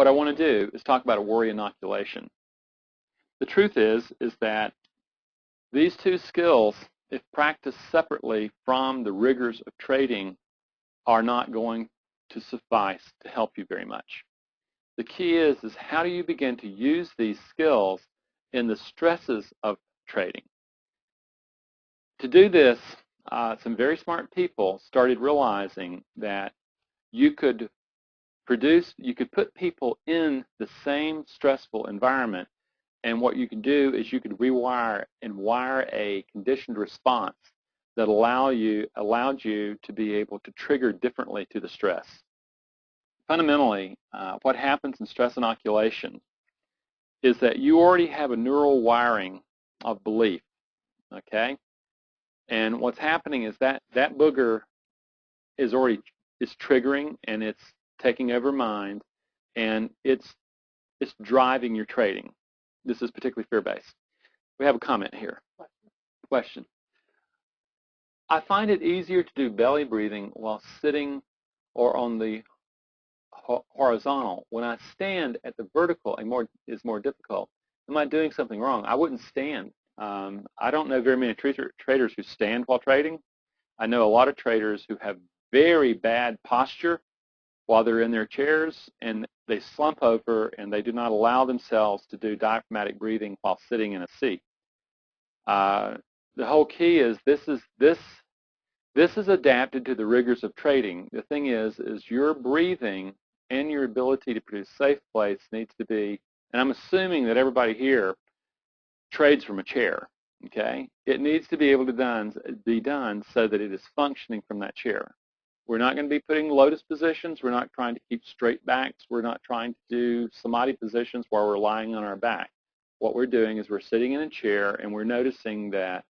what I want to do is talk about a worry inoculation. The truth is that these two skills, if practiced separately from the rigors of trading, are not going to suffice to help you very much. The key is how do you begin to use these skills in the stresses of trading? To do this, some very smart people started realizing that you could put people in the same stressful environment, and what you could do is you could rewire and wire a conditioned response that allowed you to be able to trigger differently to the stress. Fundamentally, what happens in stress inoculation is that you already have a neural wiring of belief, okay? And what's happening is that booger is triggering, and it's taking over mind, and it's driving your trading. This is particularly fear-based. We have a comment here. Question. I find it easier to do belly breathing while sitting or on the horizontal. When I stand at the vertical, is more difficult. Am I doing something wrong? I wouldn't stand. I don't know very many traders who stand while trading. I know a lot of traders who have very bad posture while they're in their chairs, and they slump over and they do not allow themselves to do diaphragmatic breathing while sitting in a seat. The whole key is this is adapted to the rigors of trading. The thing is your breathing and your ability to produce safe place needs to be, and I'm assuming that everybody here trades from a chair, okay? It needs to be able to be done so that it is functioning from that chair. We're not going to be putting lotus positions. We're not trying to keep straight backs. We're not trying to do samadhi positions while we're lying on our back. What we're doing is we're sitting in a chair, and we're noticing that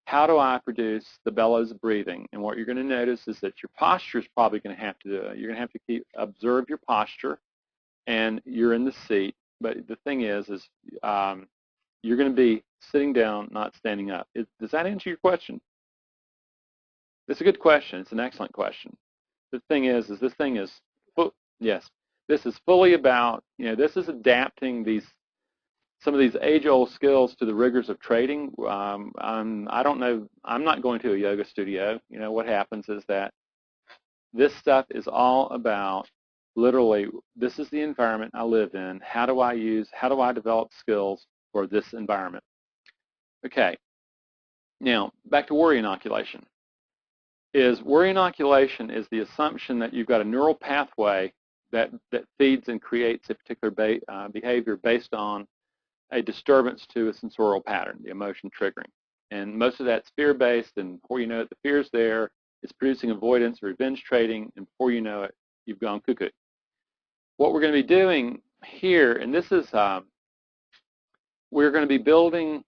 how do I produce the bellows of breathing? And what you're going to notice is that your posture is probably going to have to do it. You're going to have to observe your posture, and you're in the seat. But the thing is you're going to be sitting down, not standing up. Does that answer your question? It's a good question. It's an excellent question. The thing is yes, this is fully about, this is adapting some of these age-old skills to the rigors of trading. I don't know, I'm not going to a yoga studio. What happens is that this stuff is all about literally, this is the environment I live in. How do I develop skills for this environment? Okay, now back to worry inoculation. Worry inoculation is the assumption that you've got a neural pathway that feeds and creates a particular behavior based on a disturbance to a sensorial pattern, the emotion triggering. And most of that's fear-based, and before you know it, the fear's there, it's producing avoidance or revenge trading, and before you know it, you've gone cuckoo. What we're going to be doing here, and this is, we're going to be building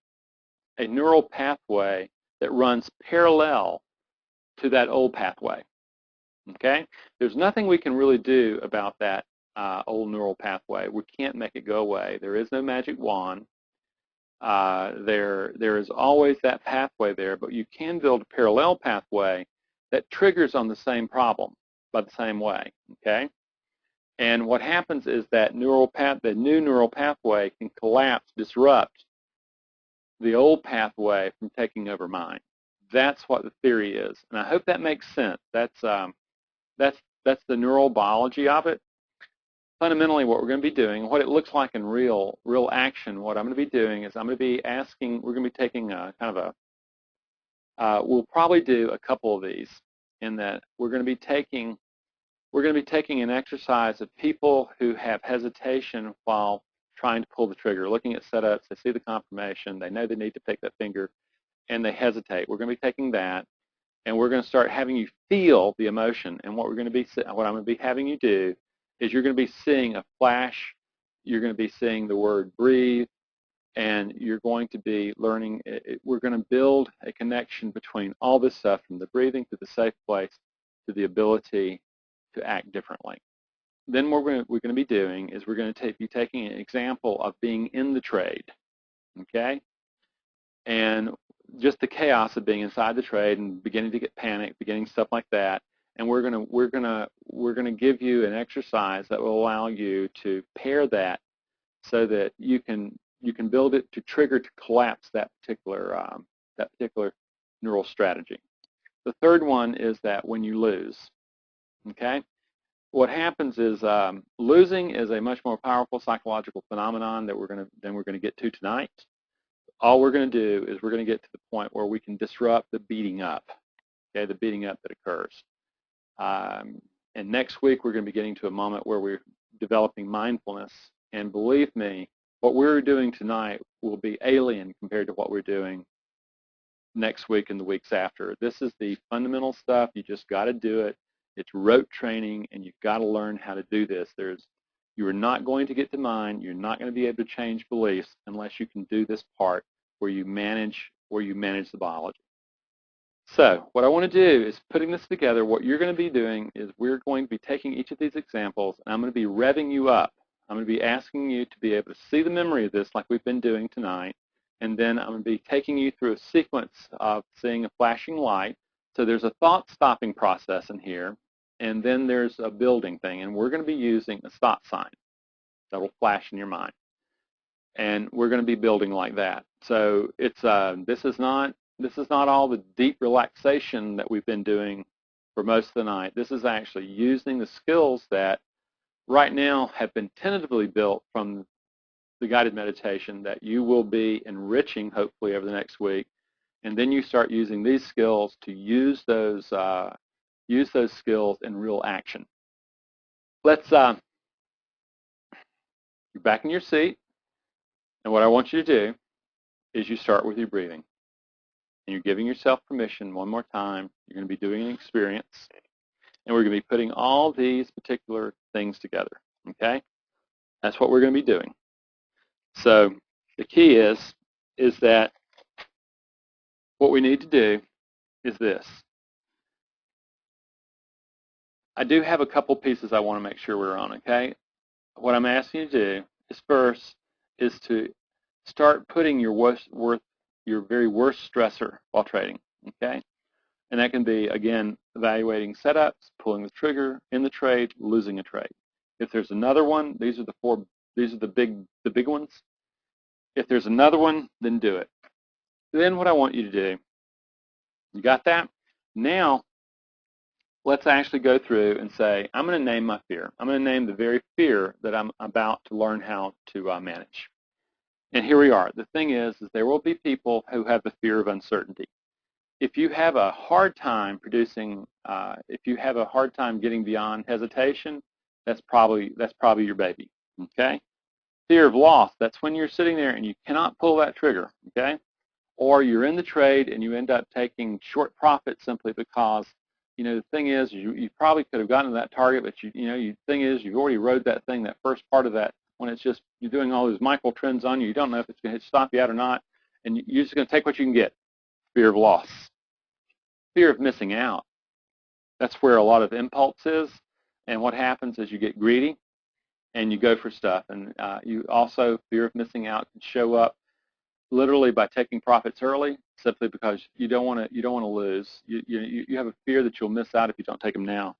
a neural pathway that runs parallel to that old pathway, okay? There's nothing we can really do about that old neural pathway. We can't make it go away. There is no magic wand. There is always that pathway there, but you can build a parallel pathway that triggers on the same problem by the same way, okay? And what happens is that the new neural pathway can disrupt the old pathway from taking over mine. That's what the theory is, and I hope that makes sense. That's the neural biology of it. Fundamentally, what we're going to be doing, what it looks like in real action, what I'm going to be doing is I'm going to be asking. We're going to be taking we'll probably do a couple of these, in that we're going to be taking an exercise of people who have hesitation while trying to pull the trigger, looking at setups. They see the confirmation. They know they need to pick that finger, and they hesitate. We're going to be taking that, and we're going to start having you feel the emotion. And what I'm going to be having you do is you're going to be seeing a flash. You're going to be seeing the word breathe, and you're going to be learning. We're going to build a connection between all this stuff, from the breathing to the safe place to the ability to act differently. Then what we're going to be doing is we're going to be taking an example of being in the trade, okay? And just the chaos of being inside the trade and beginning to get panicked, beginning stuff like that, and we're gonna give you an exercise that will allow you to pair that so that you can build it to trigger to collapse that particular neural strategy. The third one is that when you lose, okay, what happens is losing is a much more powerful psychological phenomenon that we're going to get to tonight. All we're going to do is we're going to get to the point where we can disrupt the beating up, okay, the beating up that occurs. And next week we're going to be getting to a moment where we're developing mindfulness. And believe me, what we're doing tonight will be alien compared to what we're doing next week and the weeks after. This is the fundamental stuff. You just got to do it. It's rote training, and you've got to learn how to do this. You are not going to get to mind. You're not going to be able to change beliefs unless you can do this part where you manage the biology. So what I want to do is putting this together. What you're going to be doing is we're going to be taking each of these examples, and I'm going to be revving you up. I'm going to be asking you to be able to see the memory of this like we've been doing tonight, and then I'm going to be taking you through a sequence of seeing a flashing light. So there's a thought-stopping process in here, and then there's a building thing, and we're going to be using a stop sign that will flash in your mind, and we're going to be building like that. So it's this is not all the deep relaxation that we've been doing for most of the night. This is actually using the skills that right now have been tentatively built from the guided meditation that you will be enriching hopefully over the next week, and then you start using these skills to use those skills in real action. Let's you're back in your seat, and what I want you to do is you start with your breathing, and you're giving yourself permission one more time. You're going to be doing an experience, and we're going to be putting all these particular things together. Okay, that's what we're going to be doing. So the key is that what we need to do is this. I do have a couple pieces I want to make sure we're on, okay? What I'm asking you to do is first is to start putting your very worst stressor while trading, okay? And that can be, again, evaluating setups, pulling the trigger in the trade, losing a trade. If there's another one, these are the big ones. If there's another one, then do it. Then what I want you to do, you got that? Now, let's actually go through and say, I'm going to name my fear. I'm going to name the very fear that I'm about to learn how to manage. And here we are. The thing is there will be people who have the fear of uncertainty. If you have a hard time if you have a hard time getting beyond hesitation, that's probably your baby, okay? Fear of loss, that's when you're sitting there and you cannot pull that trigger, okay? Or you're in the trade and you end up taking short profit simply because, the thing is you probably could have gotten to that target, but the thing is you've already rode that thing, that first part of that, when it's just you're doing all those micro trends on you. You don't know if it's going to stop you out or not, and you're just going to take what you can get. Fear of loss. Fear of missing out. That's where a lot of impulse is, and what happens is you get greedy and you go for stuff, and you also, fear of missing out can show up literally by taking profits early, simply because you don't want to lose. You have a fear that you'll miss out if you don't take them now.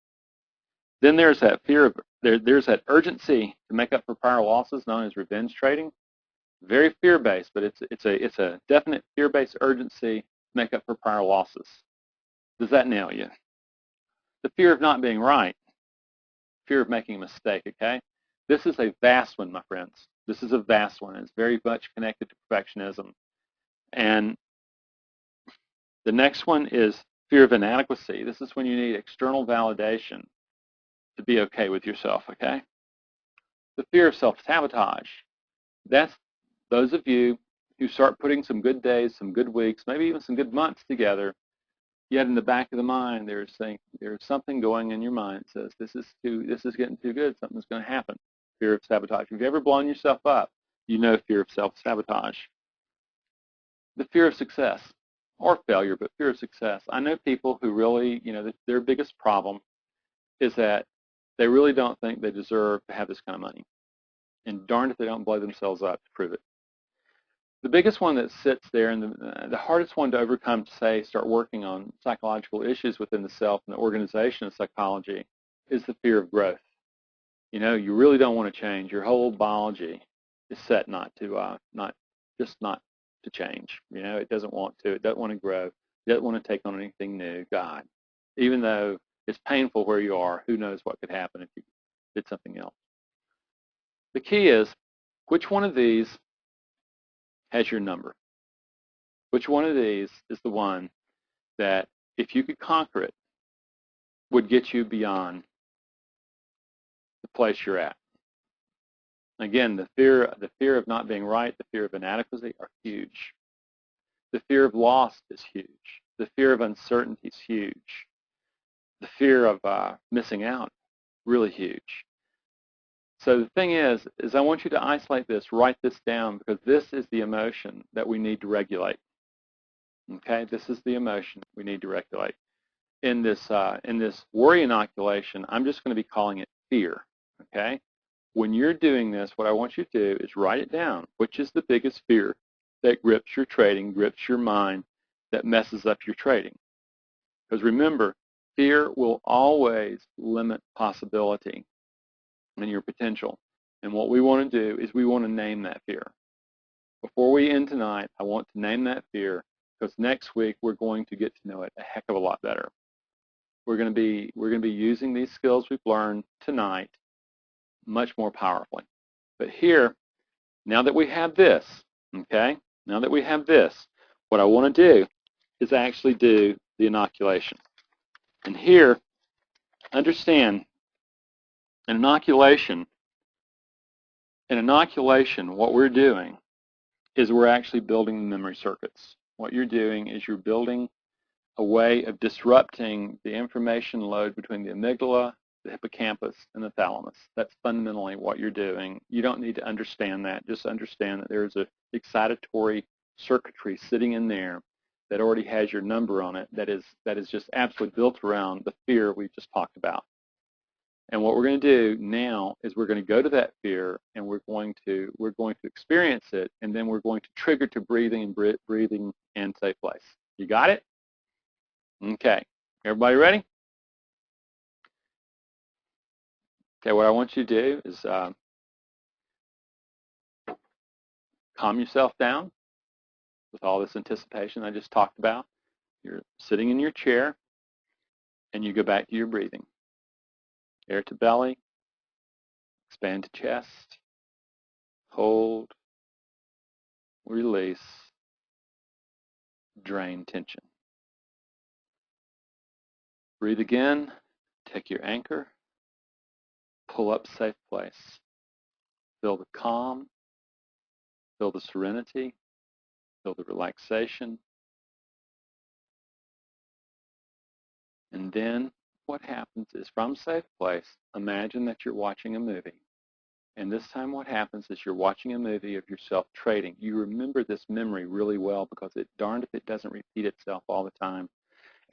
Then there's that fear of there's that urgency to make up for prior losses, known as revenge trading. Very fear-based, but it's a definite fear-based urgency to make up for prior losses. Does that nail you? The fear of not being right, fear of making a mistake. Okay, this is a vast one, my friends. This is a vast one. It's very much connected to perfectionism. And the next one is fear of inadequacy. This is when you need external validation to be okay with yourself, okay? The fear of self-sabotage. That's those of you who start putting some good days, some good weeks, maybe even some good months together, yet in the back of the mind there's something going in your mind that says this is getting too good, something's going to happen. Fear of sabotage. If you've ever blown yourself up, you know fear of self-sabotage. The fear of success, or failure, but fear of success. I know people who really, their biggest problem is that they really don't think they deserve to have this kind of money. And darned if they don't blow themselves up to prove it. The biggest one that sits there and the hardest one to overcome to say start working on psychological issues within the self and the organization of psychology is the fear of growth. You know, you really don't want to change. Your whole biology is set not to change. You know, it doesn't want to. It doesn't want to grow. It doesn't want to take on anything new. God, even though it's painful where you are, who knows what could happen if you did something else. The key is, which one of these has your number? Which one of these is the one that, if you could conquer it, would get you beyond the place you're at? Again, the fear of not being right, the fear of inadequacy are huge. The fear of loss is huge. The fear of uncertainty is huge. The fear of missing out, really huge. So the thing is I want you to isolate this, write this down, because this is the emotion that we need to regulate. Okay, this is the emotion we need to regulate. In this worry inoculation, I'm just going to be calling it fear. Okay. When you're doing this, what I want you to do is write it down. Which is the biggest fear that grips your trading, grips your mind, that messes up your trading? Because remember, fear will always limit possibility and your potential. And what we want to do is we want to name that fear. Before we end tonight, I want to name that fear, because next week we're going to get to know it a heck of a lot better. We're going to be using these skills we've learned tonight much more powerfully. But here, now that we have this, okay, now that we have this, what I want to do is actually do the inoculation. And here, understand, an inoculation, what we're doing is we're actually building the memory circuits. What you're doing is you're building a way of disrupting the information load between the amygdala, the hippocampus, and the thalamus. That's fundamentally what you're doing. You don't need to understand that. Just understand that there's a excitatory circuitry sitting in there that already has your number on it that is just absolutely built around the fear we just talked about. And what we're going to do now is we're going to go to that fear, and we're going to experience it, and then we're going to trigger to breathing and safe place. You got it? Okay. Everybody ready? Okay, what I want you to do is calm yourself down with all this anticipation I just talked about. You're sitting in your chair, and you go back to your breathing. Air to belly, expand to chest, hold, release, drain tension. Breathe again, take your anchor, pull up safe place. Feel the calm, feel the serenity, feel the relaxation. And then what happens is, from safe place, imagine that you're watching a movie. And this time what happens is you're watching a movie of yourself trading. You remember this memory really well, because darned if it doesn't repeat itself all the time.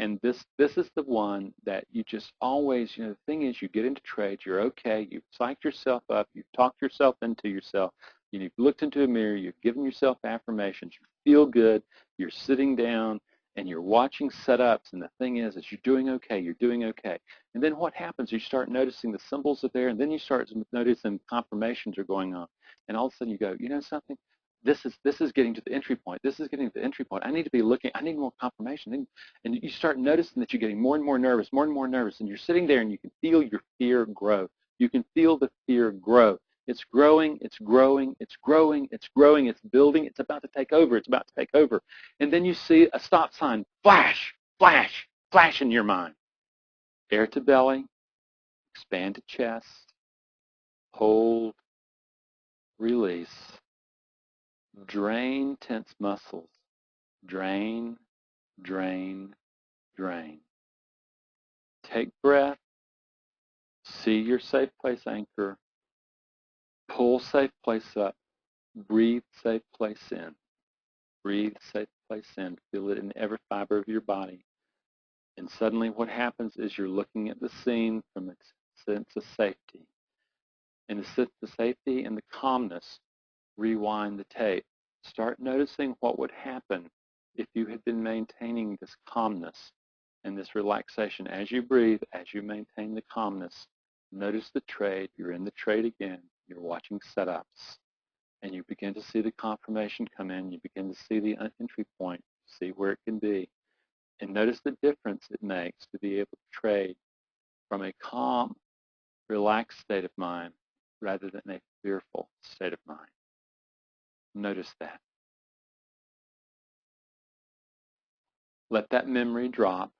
And this is the one that you just always, the thing is, you get into trades, you're okay, you've psyched yourself up, you've talked yourself into yourself, you've looked into a mirror, you've given yourself affirmations, you feel good, you're sitting down, and you're watching setups, and the thing is you're doing okay, you're doing okay. And then what happens, you start noticing the symbols are there, and then you start noticing confirmations are going on. And all of a sudden you go, you know something? This is getting to the entry point. This is getting to the entry point. I need to be looking. I need more confirmation. And you start noticing that you're getting more and more nervous, and you're sitting there, and you can feel your fear grow. You can feel the fear grow. It's growing, it's growing, it's growing, it's growing, it's building, it's about to take over, it's about to take over. And then you see a stop sign, flash, flash, flash in your mind. Air to belly, expand to chest, hold, release. Drain tense muscles. Drain, drain, drain. Take breath. See your safe place anchor. Pull safe place up. Breathe safe place in. Breathe safe place in. Feel it in every fiber of your body. And suddenly what happens is you're looking at the scene from its sense of safety. And the safety and the calmness, rewind the tape. Start noticing what would happen if you had been maintaining this calmness and this relaxation. As you breathe, as you maintain the calmness, notice the trade. You're in the trade again. You're watching setups. And you begin to see the confirmation come in. You begin to see the entry point, see where it can be. And notice the difference it makes to be able to trade from a calm, relaxed state of mind rather than a fearful state of mind. Notice that. Let that memory drop.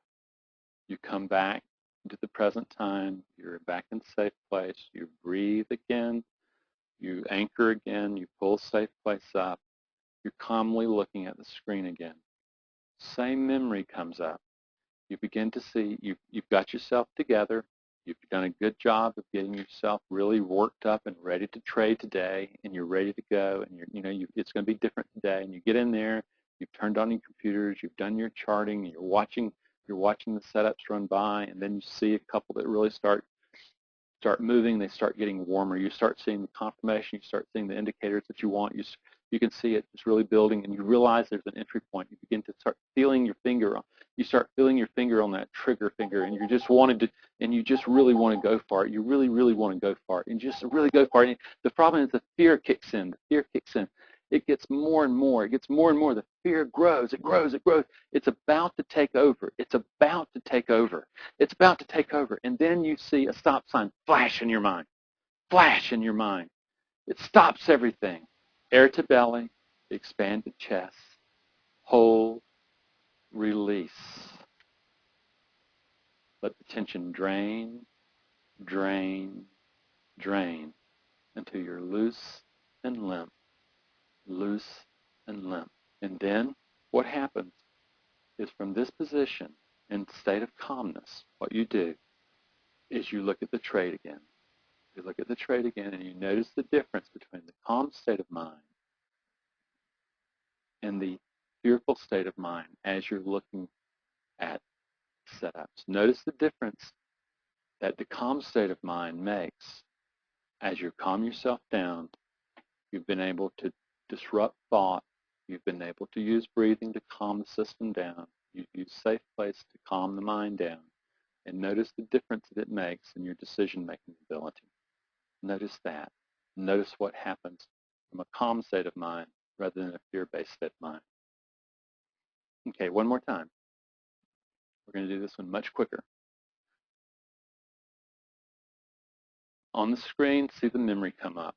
You come back into the present time. You're back in a safe place. You breathe again. You anchor again. You pull safe place up. You're calmly looking at the screen again. Same memory comes up. You begin to see you've got yourself together. You've done a good job of getting yourself really worked up and ready to trade today, and you're ready to go. And it's going to be different today. And you get in there. You've turned on your computers. You've done your charting. You're watching the setups run by, and then you see a couple that really start moving. They start getting warmer. You start seeing the confirmation. You start seeing the indicators that you want. You can see it. It's really building, and you realize there's an entry point. You begin to start feeling your finger. You start feeling your finger on that trigger finger, and you just really want to go for it. You really, really want to go for it, and just really go for it. And the problem is the fear kicks in. The fear kicks in. It gets more and more. It gets more and more. The fear grows. It grows. It grows. It's about to take over. It's about to take over. It's about to take over. And then you see a stop sign flash in your mind. Flash in your mind. It stops everything. Air to belly, expanded chest, hold, release. Let the tension drain, drain, drain until you're loose and limp, loose and limp. And then what happens is from this position in state of calmness, what you do is you look at the trade again. You look at the trade again and you notice the difference between the calm state of mind and the fearful state of mind as you're looking at setups. Notice the difference that the calm state of mind makes. As you calm yourself down, you've been able to disrupt thought. You've been able to use breathing to calm the system down. You've used safe place to calm the mind down. And notice the difference that it makes in your decision-making ability. Notice that. Notice what happens from a calm state of mind rather than a fear-based state of mind. Okay, one more time. We're going to do this one much quicker. On the screen, see the memory come up.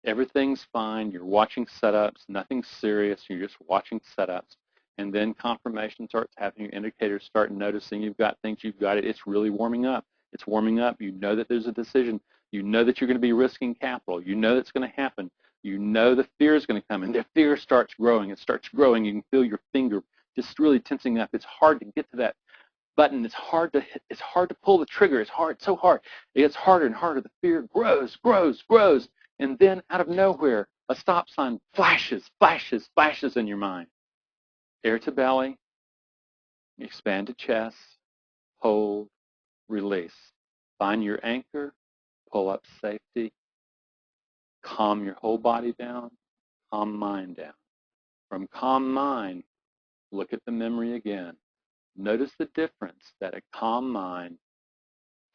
Everything's fine. You're watching setups. Nothing's serious. You're just watching setups. And then confirmation starts happening. Your indicators start noticing you've got things. You've got it. It's really warming up. It's warming up. You know that there's a decision. You know that you're going to be risking capital. You know that's going to happen. You know the fear is going to come. And the fear starts growing. It starts growing. You can feel your finger just really tensing up. It's hard to get to that button. It's hard to pull the trigger. It's hard, so hard. It gets harder and harder. The fear grows, grows, grows. And then out of nowhere, a stop sign flashes, flashes, flashes in your mind. Air to belly, expand to chest, hold, release. Find your anchor, pull up safety, calm your whole body down, calm mind down. From calm mind, look at the memory again. Notice the difference that a calm mind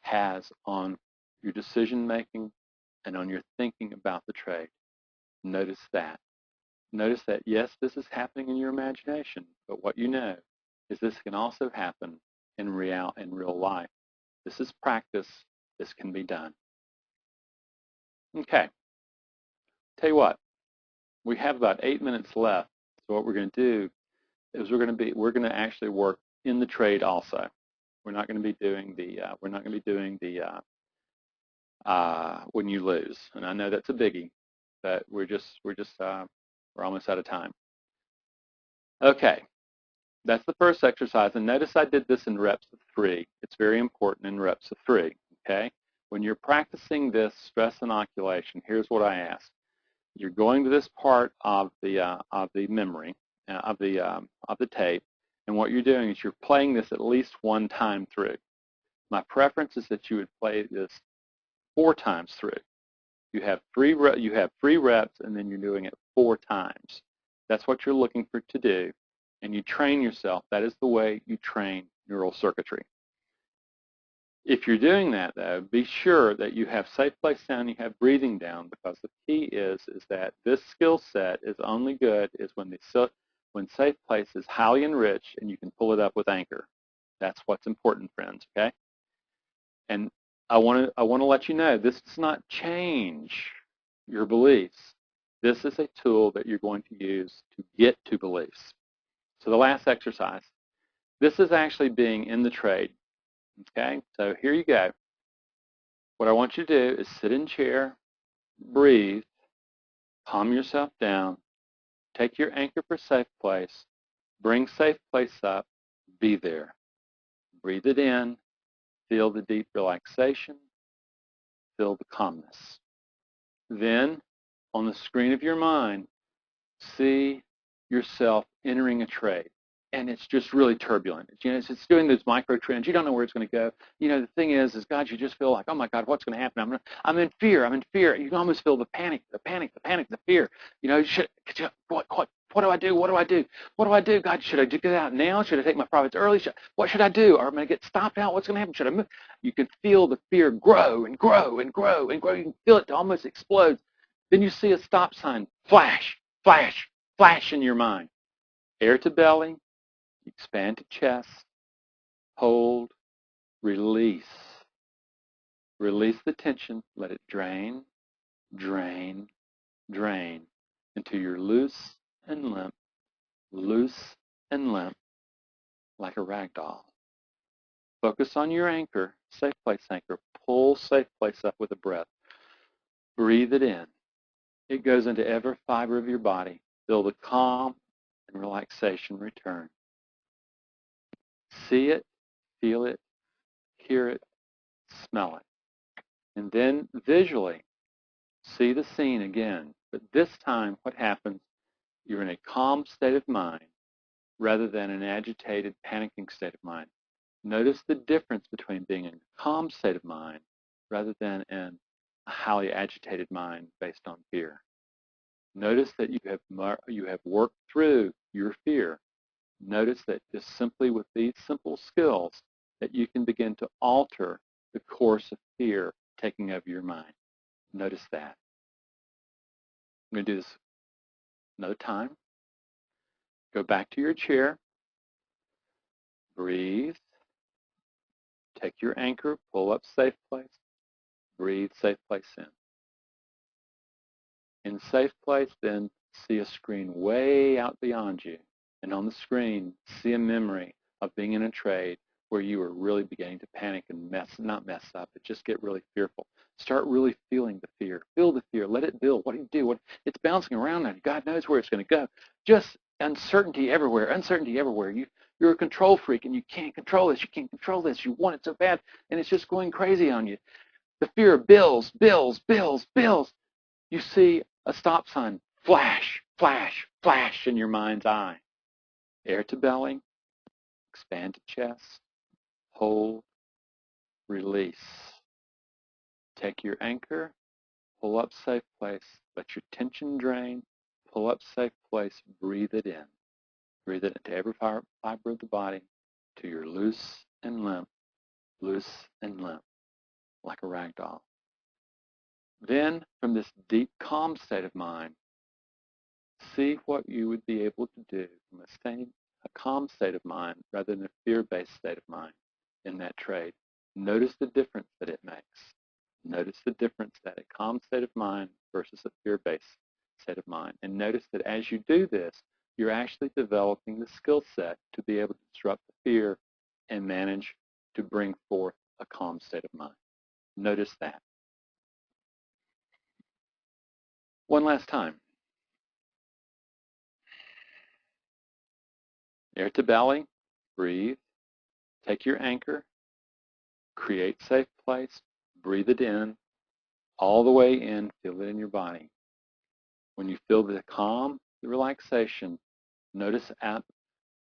has on your decision making and on your thinking about the trade. Notice that. Notice that, yes, this is happening in your imagination, but what you know is this can also happen in real life. This is practice. This can be done. Okay. Tell you what, we have about 8 minutes left. So what we're going to do is we're going to actually work in the trade also. We're not going to be doing the when you lose, and I know that's a biggie, but we're almost out of time. Okay, that's the first exercise, and notice I did this in reps of 3. It's very important in reps of 3. Okay, when you're practicing this stress inoculation, here's what I ask: you're going to this part of the memory of the tape, and what you're doing is you're playing this at least 1 time through. My preference is that you would play this 4 times through. You have 3 reps, and then you're doing it 4 times. That's what you're looking for to do. And you train yourself. That is the way you train neural circuitry. If you're doing that, though, be sure that you have safe place down, you have breathing down, because the key is that this skill set is only good is when safe place is highly enriched and you can pull it up with anchor. That's what's important, friends, okay? And I want to let you know, this does not change your beliefs. This is a tool that you're going to use to get to beliefs. So the last exercise, this is actually being in the trade. Okay, so here you go. What I want you to do is sit in chair, breathe, calm yourself down, take your anchor for safe place, bring safe place up, be there. Breathe it in, feel the deep relaxation, feel the calmness. Then, on the screen of your mind, see yourself entering a trade. And it's just really turbulent. It's doing those micro trends. You don't know where it's going to go. The thing is, God, you just feel like, oh my God, what's going to happen? I'm in fear. You can almost feel the panic, the fear. What do I do? What do I do? What do I do? God, should I get out now? Should I take my profits early? What should I do? Or am I going to get stopped out? What's going to happen? Should I move? You can feel the fear grow and grow and grow and grow. You can feel it to almost explode. Then you see a stop sign, flash, flash, flash in your mind. Air to belly. Expand to chest, hold, release. Release the tension, let it drain, drain, drain until you're loose and limp, like a rag doll. Focus on your anchor, safe place anchor. Pull safe place up with a breath. Breathe it in. It goes into every fiber of your body. Feel the calm and relaxation return. See it, feel it, hear it, smell it. And then visually, see the scene again. But this time, what happens, you're in a calm state of mind rather than an agitated, panicking state of mind. Notice the difference between being in a calm state of mind rather than in a highly agitated mind based on fear. Notice that you have worked through your fear. Notice that just simply with these simple skills that you can begin to alter the course of fear taking over your mind. Notice that. I'm going to do this another time. Go back to your chair. Breathe. Take your anchor. Pull up safe place. Breathe safe place in. In safe place, then see a screen way out beyond you. And on the screen, see a memory of being in a trade where you were really beginning to panic and not mess up, but just get really fearful. Start really feeling the fear. Feel the fear. Let it build. What do you do? It's bouncing around on you. God knows where it's going to go. Just uncertainty everywhere. Uncertainty everywhere. You're a control freak and you can't control this. You can't control this. You want it so bad and it's just going crazy on you. The fear builds. You see a stop sign. Flash, flash, flash in your mind's eye. Air to belly. Expand to chest. Hold. Release. Take your anchor. Pull up safe place. Let your tension drain. Pull up safe place. Breathe it in. Breathe it into every fiber of the body till you're loose and limp, like a rag doll. Then, from this deep, calm state of mind, see what you would be able to do from a calm state of mind rather than a fear-based state of mind in that trade. Notice the difference that it makes. Notice the difference that a calm state of mind versus a fear-based state of mind. And notice that as you do this, you're actually developing the skill set to be able to disrupt the fear and manage to bring forth a calm state of mind. Notice that. One last time. Air to belly, breathe, take your anchor, create safe place, breathe it in, all the way in, feel it in your body. When you feel the calm, the relaxation, notice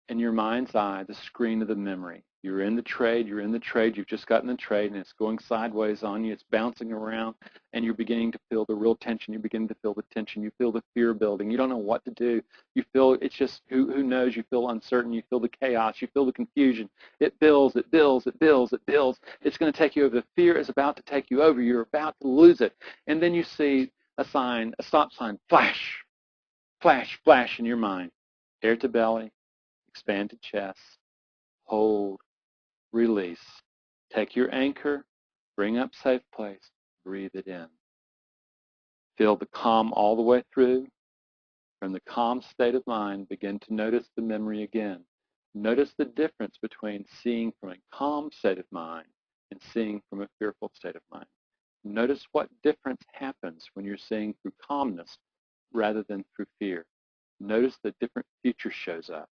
in your mind's eye the screen of the memory. You're in the trade, you've just gotten the trade, and it's going sideways on you, it's bouncing around, and you're beginning to feel the real tension, you're beginning to feel the tension, you feel the fear building, you don't know what to do, you feel, it's just, who knows, you feel uncertain, you feel the chaos, you feel the confusion, it builds, it builds, it builds, it builds, it's going to take you over, the fear is about to take you over, you're about to lose it, and then you see a sign, a stop sign, flash, flash, flash in your mind, air to belly, expanded chest, hold, release. Take your anchor, bring up safe place, breathe it in. Feel the calm all the way through. From the calm state of mind, begin to notice the memory again. Notice the difference between seeing from a calm state of mind and seeing from a fearful state of mind. Notice what difference happens when you're seeing through calmness rather than through fear. Notice the different future shows up.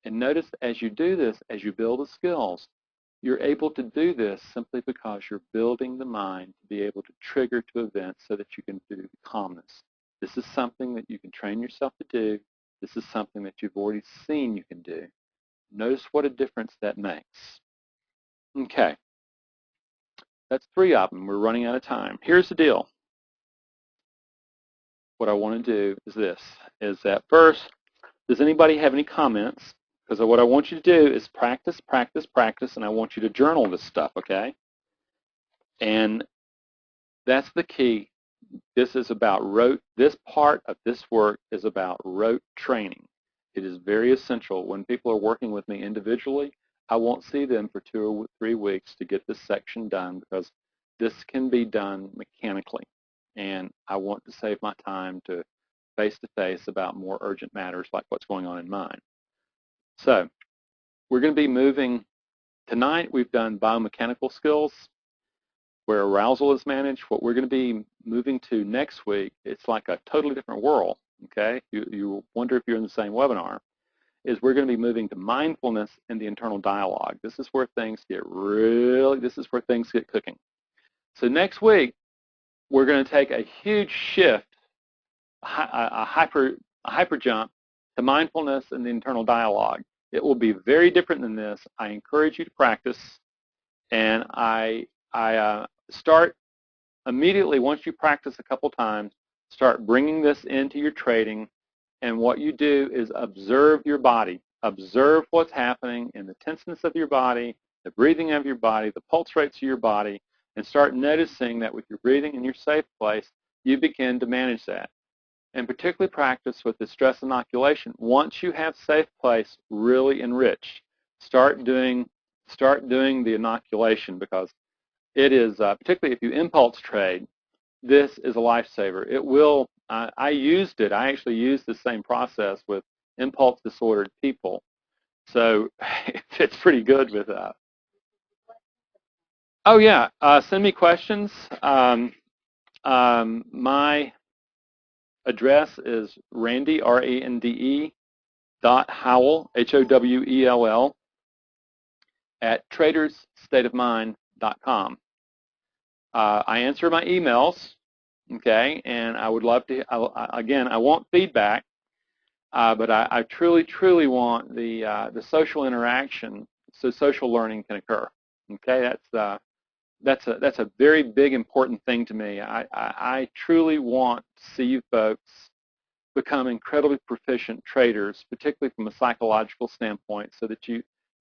And notice as you do this, as you build the skills, you're able to do this simply because you're building the mind to be able to trigger to events so that you can do the calmness. This is something that you can train yourself to do. This is something that you've already seen you can do. Notice what a difference that makes. Okay. That's 3 of them. We're running out of time. Here's the deal. What I want to do is this, is that first, does anybody have any comments? Because what I want you to do is practice, practice, practice, and I want you to journal this stuff, okay? And that's the key. This is about rote. This part of this work is about rote training. It is very essential. When people are working with me individually, I won't see them for 2 or 3 weeks to get this section done because this can be done mechanically. And I want to save my time to face-to-face about more urgent matters like what's going on in mine. So we're going to be moving. Tonight we've done biomechanical skills where arousal is managed. What we're going to be moving to next week, it's like a totally different world, okay? You wonder if you're in the same webinar, is we're going to be moving to mindfulness and the internal dialogue. This is where things get cooking. So next week, we're going to take a huge shift, a hyper jump to mindfulness and the internal dialogue. It will be very different than this. I encourage you to practice, and I start immediately once you practice a couple times, start bringing this into your trading, and what you do is observe your body. Observe what's happening in the tenseness of your body, the breathing of your body, the pulse rates of your body, and start noticing that with your breathing in your safe place, you begin to manage that. And particularly practice with the stress inoculation. Once you have safe place, really enrich. Start doing the inoculation because it is, particularly if you impulse trade, this is a lifesaver. It will, I actually used the same process with impulse disordered people. So it fits pretty good with that. Oh yeah, send me questions. My address is Rande, R-A-N-D-E, .Howell, H-O-W-E-L-L, at tradersstateofmind.com. I answer my emails, okay, and I would love to, again, I want feedback, but I truly, truly want the social interaction so social learning can occur, okay? That's a very big, important thing to me. I truly want to see you folks become incredibly proficient traders, particularly from a psychological standpoint, so that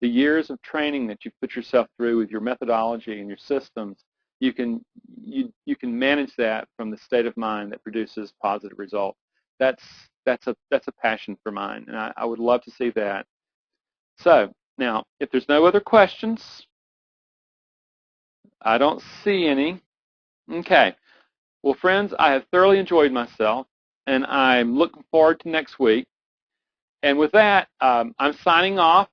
the years of training that you put yourself through with your methodology and your systems, you can manage that from the state of mind that produces positive results. That's a passion for mine, and I would love to see that. So now, if there's no other questions, I don't see any. Okay. Well, friends, I have thoroughly enjoyed myself, and I'm looking forward to next week. And with that, I'm signing off,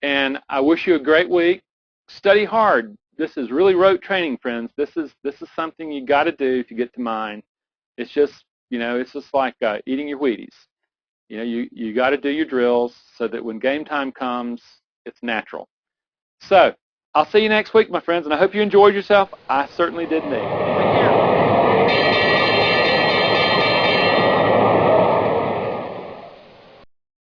and I wish you a great week. Study hard. This is really rote training, friends. This is something you got to do to get to mind. It's just, it's just like eating your Wheaties. You got to do your drills so that when game time comes, it's natural. So I'll see you next week, my friends, and I hope you enjoyed yourself. I certainly did me.